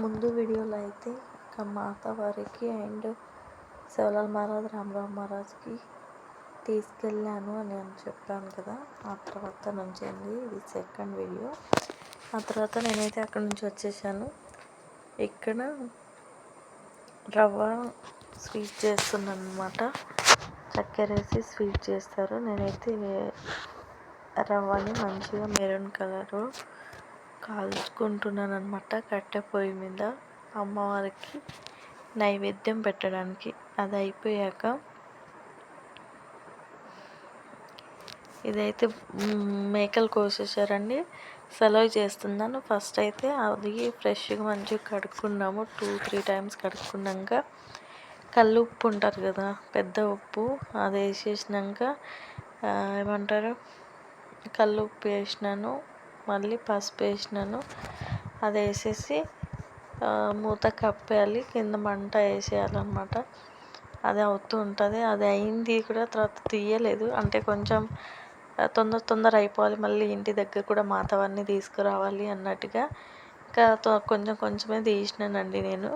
ముందు వీడియోలో అయితే ఇక మాత వారికి అండ్ శివలాల్ మహారాజ్ రామరావు మహారాజ్కి తీసుకెళ్ళాను అని చెప్పాను కదా. ఆ తర్వాత నుంచి అండి ఇది సెకండ్ వీడియో. ఆ తర్వాత నేనైతే అక్కడి నుంచి వచ్చేసాను. ఇక్కడ రవ్వ స్వీట్ చేస్తున్నాను అనమాట. చక్కెర వేసి స్వీట్ చేస్తారు. నేనైతే రవ్వని మంచిగా మెరూన్ కలర్ కాల్చుకుంటున్నాను అనమాట కట్టె పొయ్యి మీద అమ్మవారికి నైవేద్యం పెట్టడానికి. అది అయిపోయాక ఇదైతే మేకలు కోసేసారండి. సెలవు చేస్తున్నాను. ఫస్ట్ అయితే అది ఫ్రెష్గా మంచిగా కడుక్కున్నాము. 2-3 టైమ్స్ కడుక్కున్నాక కళ్ళు ఉప్పు ఉంటారు కదా, పెద్ద ఉప్పు, అది వేసేసినాక ఏమంటారు, కళ్ళు ఉప్పు వేసినాను, మళ్ళీ పసుపు వేసినాను. అది వేసేసి మూత కప్పేయాలి, కింద మంట వేసేయాలన్నమాట. అది అవుతూ ఉంటుంది. అది అయింది కూడా, తర్వాత తీయలేదు, అంటే కొంచెం తొందర అయిపోవాలి, మళ్ళీ ఇంటి దగ్గర కూడా మాతవారిని తీసుకురావాలి అన్నట్టుగా ఇంకా కొంచెమే తీసినానండి నేను.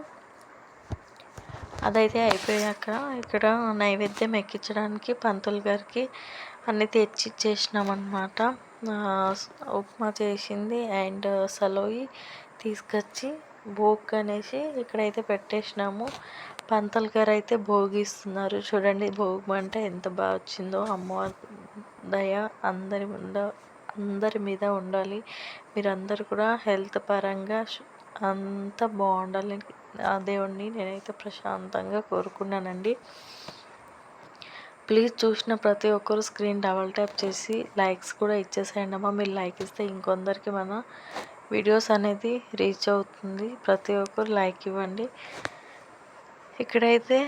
అదైతే అయిపోయాక ఇక్కడ నైవేద్యం ఎక్కించడానికి పంతులు గారికి అన్నీ తెచ్చి ఇచ్చేసినామన్నమాట. ఉప్మా చేసింది అండ్ సలోయి తీసుకొచ్చి భోగ్ అనేసి ఇక్కడైతే పెట్టేసినాము. పంతులు గారు అయితే భోగిస్తున్నారు. చూడండి భోగం అంటే ఎంత బాగా వచ్చిందో. అమ్మవారి దయ అందరి మీద ఉండాలి. మీరందరూ కూడా హెల్త్ పరంగా అంతా బాగుండాలి. ఆ దేవుణ్ణి నేనైతే ప్రశాంతంగా కోరుకున్నానండి. ప్లీజ్ చూసిన ప్రతి ఒక్కరు స్క్రీన్ డబల్ ట్యాప్ చేసి లైక్స్ కూడా ఇచ్చేసేయండి అమ్మా. మీరు లైక్ ఇస్తే ఇంకొందరికి మన వీడియోస్ అనేది రీచ్ అవుతుంది. ప్రతి ఒక్కరు లైక్ ఇవ్వండి. ఇక్కడైతే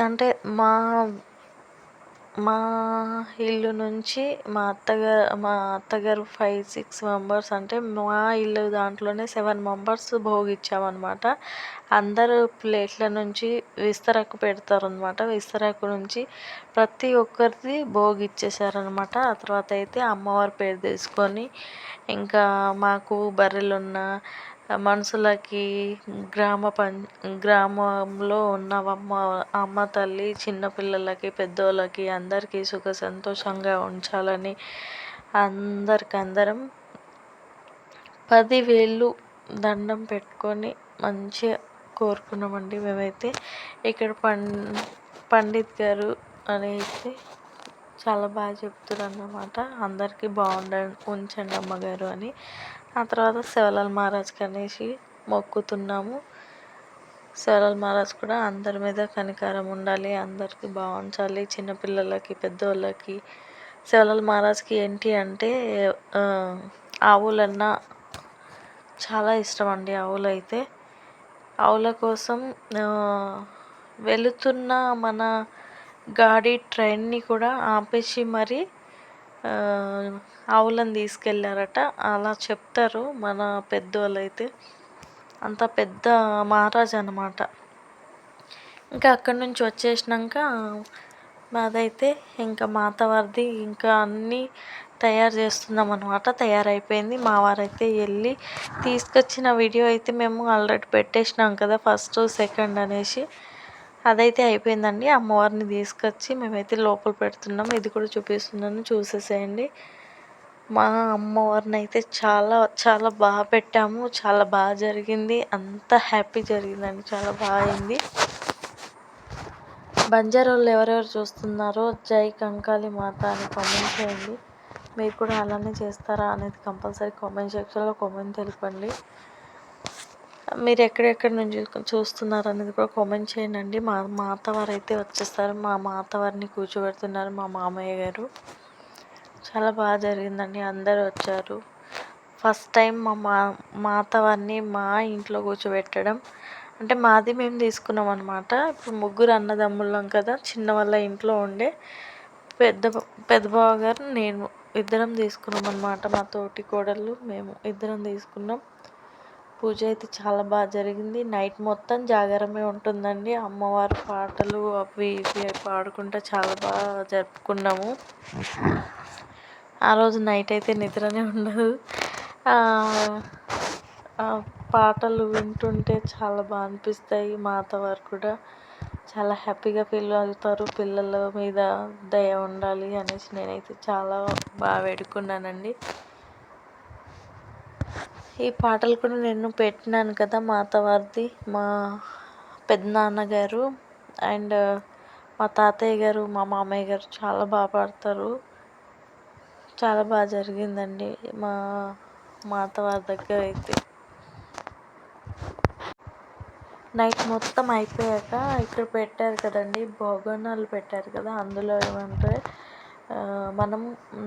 అంటే మా ఇల్లు నుంచి మా అత్తగారు 5-6 మెంబర్స్, అంటే మా ఇల్లు దాంట్లోనే 7 మెంబర్స్ భోగిచ్చామన్నమాట. అందరూ ప్లేట్ల నుంచి విస్తరాకు పెడతారనమాట. విస్తరాకు నుంచి ప్రతి ఒక్కరిది భోగిచ్చేసారనమాట. ఆ తర్వాత అయితే అమ్మవారి పేరు తీసుకొని ఇంకా మాకు బర్రెలున్న మనుషులకి గ్రామంలో ఉన్న అమ్మ తల్లి చిన్నపిల్లలకి పెద్దోళ్ళకి అందరికీ సుఖ సంతోషంగా ఉంచాలని అందరం 10,000 దండం పెట్టుకొని మంచిగా కోరుకున్నామండి మేమైతే. ఇక్కడ పండిత్ గారు అనేది చాలా బాగా చెప్తున్నారు అన్నమాట. అందరికీ ఉంచండి అమ్మగారు అని. ఆ తర్వాత శివలాల్ మహారాజ్కి అనేసి మొక్కుతున్నాము. శివలాల్ మహారాజ్ కూడా అందరి మీద కనికరం ఉండాలి, అందరికీ బాగుంచాలి, చిన్నపిల్లలకి పెద్దోళ్ళకి. శివలాల్ మహారాజ్కి ఏంటి అంటే ఆవులన్నా చాలా ఇష్టం అండి. ఆవులైతే ఆవుల కోసం వెళుతున్న మన గాడి ట్రైన్ని కూడా ఆపేసి మరి ఆవులను తీసుకెళ్ళారట. అలా చెప్తారు మన పెద్దోళ్ళు అయితే. అంత పెద్ద మహారాజు అన్నమాట. ఇంకా అక్కడి నుంచి వచ్చేసినాక మాదైతే ఇంకా మాతవారిది ఇంకా అన్నీ తయారు చేస్తున్నాం అనమాట. తయారైపోయింది. మా వారైతే వెళ్ళి తీసుకొచ్చిన వీడియో అయితే మేము ఆల్రెడీ పెట్టేసినాం కదా, ఫస్ట్ సెకండ్ అనేసి. అదైతే అయిపోయిందండి. అమ్మవారిని తీసుకొచ్చి మేమైతే లోపల పెడుతున్నాం. ఇది కూడా చూపిస్తున్నాను, చూసేసేయండి. మా అమ్మవారిని అయితే చాలా బాగా పెట్టాము. చాలా బాగా జరిగింది. అంత హ్యాపీ జరిగిందండి. చాలా బాగా అయింది. బంజారోళ్ళు ఎవరెవరు చూస్తున్నారో జై కంకాళి మాత అని కామెంట్ చేయండి. మీరు కూడా అలానే చేస్తారా అనేది కంపల్సరీ కామెంట్ సెక్షన్లో కామెంట్ తెలపండి. మీరు ఎక్కడెక్కడి నుంచి చూస్తున్నారు అనేది కూడా కామెంట్ చేయండి. మా మాతవారు అయితే వచ్చేస్తారు. మా మాతవారిని కూర్చోబెడుతున్నారు మా మామయ్య గారు. చాలా బాగా జరిగిందండి. అందరూ వచ్చారు. ఫస్ట్ టైం మా మాతవారిని మా ఇంట్లో కూర్చోబెట్టడం, అంటే మాది మేము తీసుకున్నాం అనమాట. ఇప్పుడు ముగ్గురు అన్నదమ్ముళ్ళం కదా, చిన్న వాళ్ళ ఇంట్లో ఉండే పెద్ద బావ గారు నేను ఇద్దరం తీసుకున్నాం అనమాట. మా తోటి కోడళ్ళు మేము ఇద్దరం తీసుకున్నాం. పూజ అయితే చాలా బాగా జరిగింది. నైట్ మొత్తం జాగారమే ఉంటుందండి. అమ్మవారి పాటలు అవి ఇవి పాడుకుంటూ చాలా బాగా జరుపుకున్నాము. ఆ రోజు నైట్ అయితే నిద్రనే ఉండదు. పాటలు వింటుంటే చాలా బాగా అనిపిస్తాయి. మా అత్తవారు కూడా చాలా హ్యాపీగా ఫీల్ అవుతారు. పిల్లల మీద దయ ఉండాలి అనేసి నేనైతే చాలా బాగా వేడుకున్నానండి. ఈ పాటలు కూడా నేను పెట్టినాను కదా, మా అత్తవారిది, మా పెద్దనాన్నగారు అండ్ మా తాతయ్య గారు, మా మామయ్య గారు చాలా బాగా పాడతారు. చాలా బాగా జరిగిందండి మా అత్తవారి దగ్గర అయితే. నైట్ మొత్తం అయిపోయాక ఇక్కడ పెట్టారు కదండి, బొగోనాలు పెట్టారు కదా, అందులో ఏమంటే మనం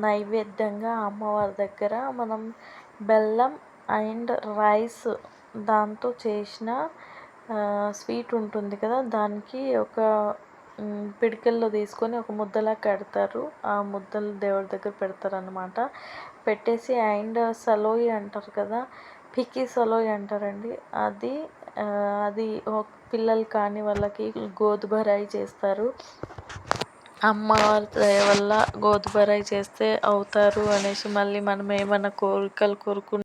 నైవేద్యంగా అమ్మవారి దగ్గర మనం బెల్లం అండ్ రైస్ దాంతో చేసిన స్వీట్ ఉంటుంది కదా, దానికి ఒక పిడికెల్లో తీసుకొని ఒక ముద్దలా కడతారు. ఆ ముద్దలు దేవుడి దగ్గర పెడతారు అన్నమాట. పెట్టేసి అండ్ సలోయి అంటారు కదా, పికి సలోయి అంటారండి. అది పిల్లలు కాని వాళ్ళకి గోదుబరాయి చేస్తారు. అమ్మవారి దయ వల్ల గోదుబరాయి చేస్తే అవుతారు అనేసి, మళ్ళీ మనం ఏమైనా కోరికలు కోరుకుంటే